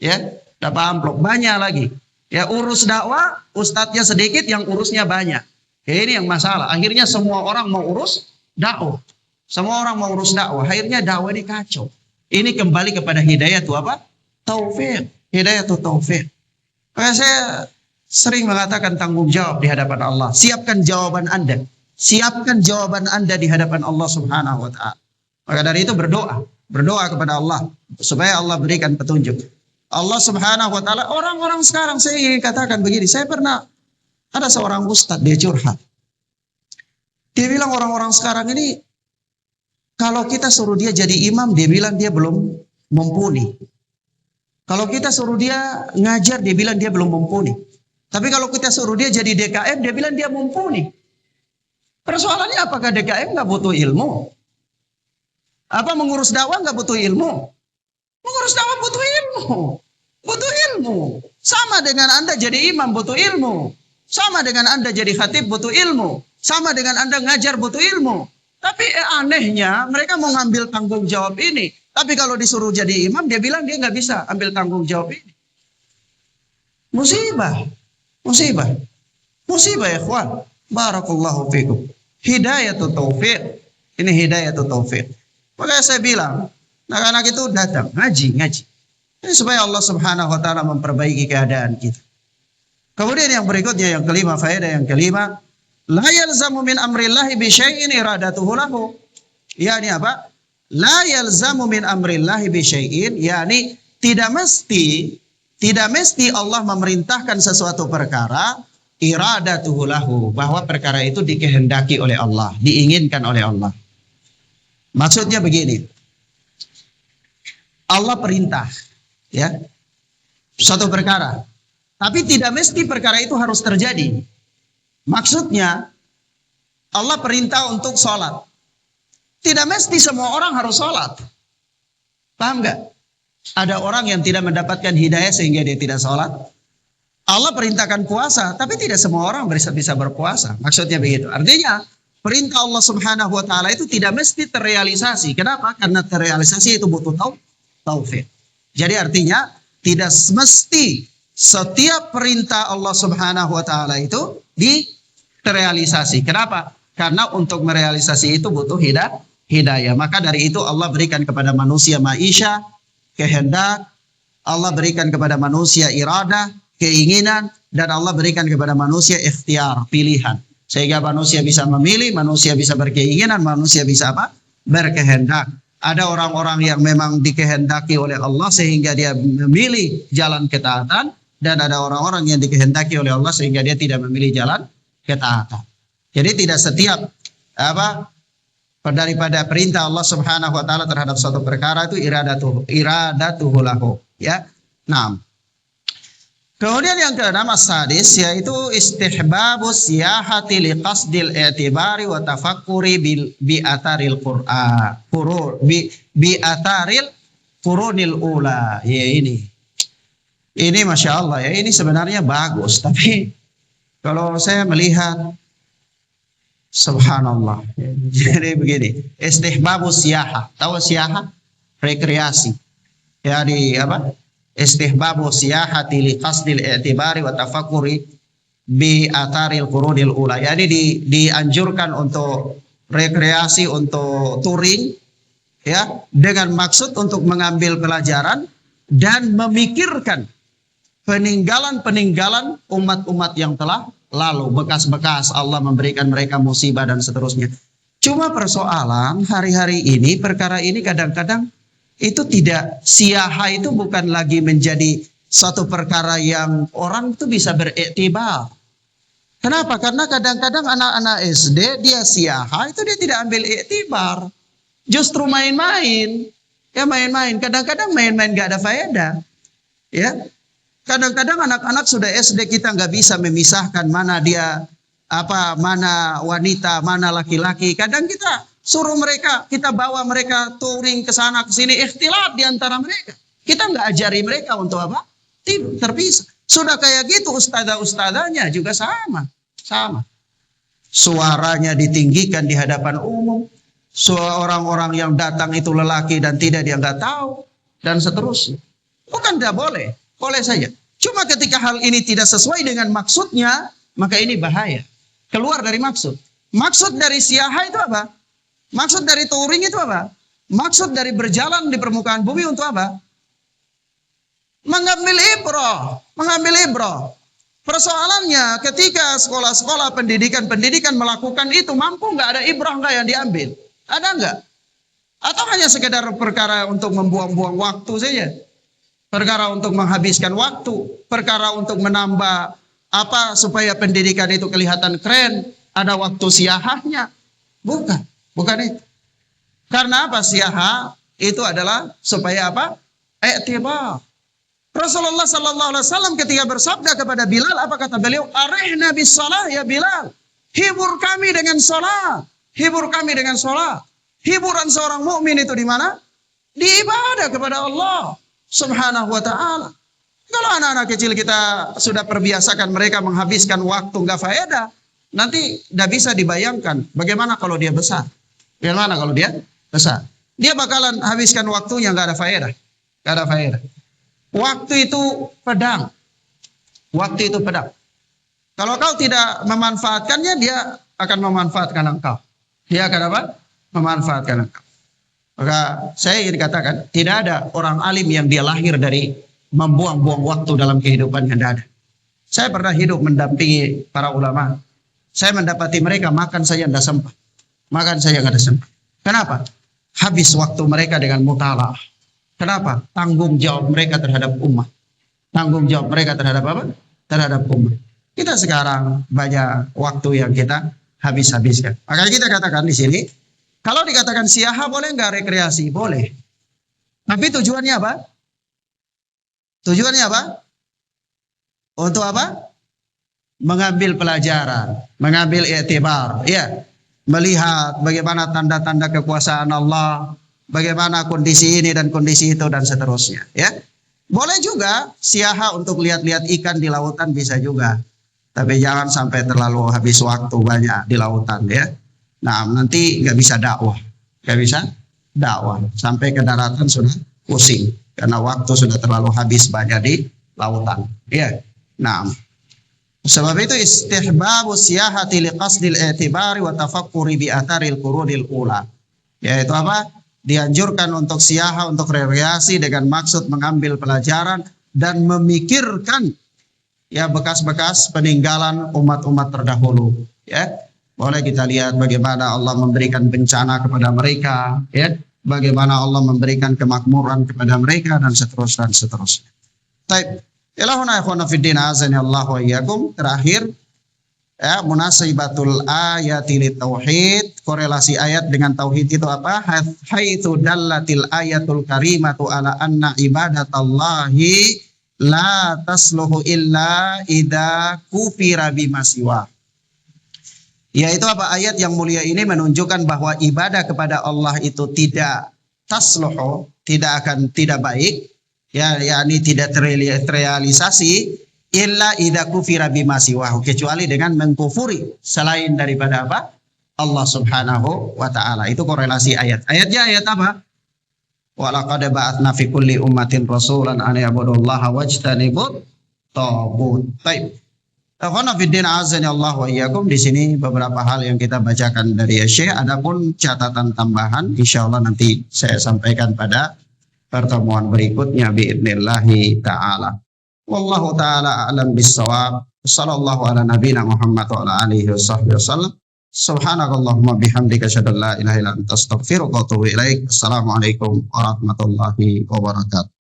Ya, dapat amplop. Banyak lagi. Ya, urus dakwah, ustadznya sedikit, yang urusnya banyak. Ya, ini yang masalah. Akhirnya semua orang mau urus dakwah. Semua orang mau urus dakwah. Akhirnya dakwah ini kacau. Ini kembali kepada hidayah itu apa? Taufik. Hidayah itu taufik. Maka saya sering mengatakan tanggung jawab di hadapan Allah. Siapkan jawaban Anda. Siapkan jawaban Anda di hadapan Allah Subhanahu wa taala. Maka dari itu berdoa. Berdoa kepada Allah supaya Allah berikan petunjuk. Allah Subhanahu wa taala, orang-orang sekarang saya ingin katakan begini, saya pernah ada seorang ustadz dia curhat. Dia bilang orang-orang sekarang ini kalau kita suruh dia jadi imam, dia bilang dia belum mumpuni. Kalau kita suruh dia ngajar, dia bilang dia belum mumpuni. Tapi kalau kita suruh dia jadi DKM, dia bilang dia mumpuni. Persoalannya apakah DKM nggak butuh ilmu? Apa mengurus dakwah nggak butuh ilmu? Mengurus dakwah butuh ilmu. Butuh ilmu. Sama dengan Anda jadi imam butuh ilmu. Sama dengan Anda jadi khatib butuh ilmu. Sama dengan Anda ngajar butuh ilmu. Tapi anehnya mereka mau ngambil tanggung jawab ini. Tapi kalau disuruh jadi imam, dia bilang dia nggak bisa ambil tanggung jawab ini. Musibah. Musibah. Musibah ya ikhwan. Barakallahu fikum. Hidayatut taufik. Ini hidayatut taufik. Maka saya bilang, anak-anak itu datang, ngaji. Ini supaya Allah Subhanahu wa taala memperbaiki keadaan kita. Kemudian yang berikutnya, yang kelima, faedah yang kelima, la yalzamu min amrillahi bi syai'in iradatuhu lahu. Yani apa? La yalzamu min amrillahi bi syai'in, yani tidak mesti Allah memerintahkan sesuatu perkara iradatuhu lahu, bahwa perkara itu dikehendaki oleh Allah, diinginkan oleh Allah. Maksudnya begini. Allah perintah, ya, suatu perkara. Tapi tidak mesti perkara itu harus terjadi. Maksudnya, Allah perintah untuk sholat. Tidak mesti semua orang harus sholat. Paham nggak? Ada orang yang tidak mendapatkan hidayah sehingga dia tidak sholat. Allah perintahkan puasa, tapi tidak semua orang bisa berpuasa. Maksudnya begitu. Artinya, perintah Allah Subhanahu wa Ta'ala itu tidak mesti terrealisasi. Kenapa? Karena terrealisasi itu butuh taufik. Jadi artinya, tidak mesti setiap perintah Allah Subhanahu wa Ta'ala itu terrealisasi. Kenapa? Karena untuk merealisasi itu butuh hidayah. Maka dari itu Allah berikan kepada manusia maisha, kehendak. Allah berikan kepada manusia iradah, keinginan. Dan Allah berikan kepada manusia ikhtiar, pilihan. Sehingga manusia bisa memilih, manusia bisa berkeinginan, manusia bisa apa? Berkehendak. Ada orang-orang yang memang dikehendaki oleh Allah sehingga dia memilih jalan ketaatan. Dan ada orang-orang yang dikehendaki oleh Allah sehingga dia tidak memilih jalan ketaatan. Jadi tidak setiap daripada perintah Allah Subhanahu wa Ta'ala terhadap suatu perkara itu iradatuhu lahu, ya. Nah. Kemudian yang keenam as-sadis yaitu istihbabus siyahati liqasdil i'tibari wa tafakkuri bi atharil Qur'an. Bi atharil qurunil ula. Ya ini. Ini Masya Allah ya, ini sebenarnya bagus. Tapi kalau saya melihat subhanallah. Jadi begini, istihbabus siyahah. Tahu siyahah? Rekreasi. Ya di apa? Istihbabus siyahati li qasdil i'tibari wa tafakkuri bi atharil qurunil ula. Jadi dianjurkan untuk rekreasi, untuk touring ya, dengan maksud untuk mengambil pelajaran dan memikirkan peninggalan-peninggalan umat-umat yang telah lalu, bekas-bekas Allah memberikan mereka musibah dan seterusnya. Cuma persoalan hari-hari ini, perkara ini kadang-kadang itu tidak, siyaha itu bukan lagi menjadi satu perkara yang orang itu bisa beriktibar. Kenapa? Karena kadang-kadang anak-anak SD dia siyaha itu dia tidak ambil iktibar. Justru main-main. Ya main-main. Kadang-kadang main-main gak ada faedah. Ya. Kadang-kadang anak-anak sudah SD kita nggak bisa memisahkan mana dia mana wanita, mana laki-laki. Kadang kita suruh mereka, kita bawa mereka touring ke sana ke sini, ikhtilat di antara mereka. Kita nggak ajari mereka untuk apa? Tidur, terpisah. Sudah kayak gitu ustadzah-ustadzanya juga sama. Suaranya ditinggikan di hadapan umum. Orang-orang yang datang itu lelaki dan tidak, dia nggak tahu dan seterusnya. Bukan tidak boleh. Boleh saja. Cuma ketika hal ini tidak sesuai dengan maksudnya, maka ini bahaya. Keluar dari maksud. Maksud dari siyaha itu apa? Maksud dari touring itu apa? Maksud dari berjalan di permukaan bumi untuk apa? Mengambil ibrah. Persoalannya ketika sekolah-sekolah pendidikan melakukan itu, mampu nggak, ada ibrah nggak yang diambil? Ada nggak? Atau hanya sekedar perkara untuk membuang-buang waktu saja? Perkara untuk menghabiskan waktu, perkara untuk menambah supaya pendidikan itu kelihatan keren, ada waktu siyahahnya. Bukan itu. Karena apa? Siyaha itu adalah supaya apa? I'tibar. Rasulullah sallallahu alaihi wasallam ketika bersabda kepada Bilal, apa kata beliau? Arihna bis shalah ya Bilal. Hibur kami dengan salat. Hiburan seorang mukmin itu di mana? Di ibadah kepada Allah Subhanahu wa ta'ala. Kalau anak-anak kecil kita sudah perbiasakan mereka menghabiskan waktu nggak faedah, nanti tidak bisa dibayangkan bagaimana kalau dia besar. Dia bakalan habiskan waktunya nggak ada faedah. Waktu itu pedang. Kalau kau tidak memanfaatkannya, dia akan memanfaatkan engkau. Memanfaatkan engkau. Maka saya ingin katakan, tidak ada orang alim yang dia lahir dari membuang-buang waktu dalam kehidupannya. Tidak ada. Saya pernah hidup mendampingi para ulama. Saya mendapati mereka makan saja tidak sempat. Kenapa? Habis waktu mereka dengan mutalaah. Kenapa? Tanggung jawab mereka terhadap umat. Terhadap umat. Kita sekarang banyak waktu yang kita habiskan. Makanya kita katakan di sini, kalau dikatakan siyaha boleh nggak rekreasi? Boleh. Tapi tujuannya apa? Tujuannya apa? Untuk apa? Mengambil pelajaran, mengambil iktibar, ya, melihat bagaimana tanda-tanda kekuasaan Allah, bagaimana kondisi ini dan kondisi itu dan seterusnya, ya. Boleh juga siaha untuk lihat-lihat ikan di lautan, bisa juga. Tapi jangan sampai terlalu habis waktu banyak di lautan, ya. Nah, nanti nggak bisa dakwah, nggak bisa dakwah. Sampai ke daratan sudah pusing karena waktu sudah terlalu habis banyak di lautan, ya. Nah, sebab itu istihbabu siyahati liqasdil i'tibari wa tafakkuri bi atharil qurunil ula. Yaitu apa? Dianjurkan untuk siyaha, untuk rekreasi dengan maksud mengambil pelajaran dan memikirkan ya bekas-bekas peninggalan umat-umat terdahulu, ya. Boleh kita lihat bagaimana Allah memberikan bencana kepada mereka, ya. Bagaimana Allah memberikan kemakmuran kepada mereka dan seterusnya dan seterusnya. Baik. Ilahuna ikhwana fiddin azani Allah wa iyyakum. Terakhir, ya, munasibatul ayati li tauhid, korelasi ayat dengan tauhid itu apa? Haitsu dallatil ayatul karimatu ala anna ibadatallahi la tasluhu illa idza kufira bima siwa. Yaitu apa? Ayat yang mulia ini menunjukkan bahwa ibadah kepada Allah itu tidak tasluhu, tidak baik. Ya, yakni tidak terrealisasi illa idza kufira bima siwahu, kecuali dengan mengkufuri selain daripada apa? Allah Subhanahu wa taala. Itu korelasi ayat. Ayatnya ayat apa? Wa laqad ba'atsna fi kulli ummatin rasulan an ya'budullaha wajtanibut taghut. Baik. Akhwana fiddin azani Allah wa iyyakum. Di sini beberapa hal yang kita bacakan dari Syekh. Adapun catatan tambahan insyaallah nanti saya sampaikan pada pertemuan berikutnya biidnillahi ta'ala. Wallahu ta'ala a'lam bis-shawab. Sallallahu ala nabiyina Muhammad wa ala alihi wasallam. Subhanakallahumma bihamdika asyhadu an la ilaha illa anta astaghfiruka wa atubu ilaik. Assalamualaikum warahmatullahi wabarakatuh.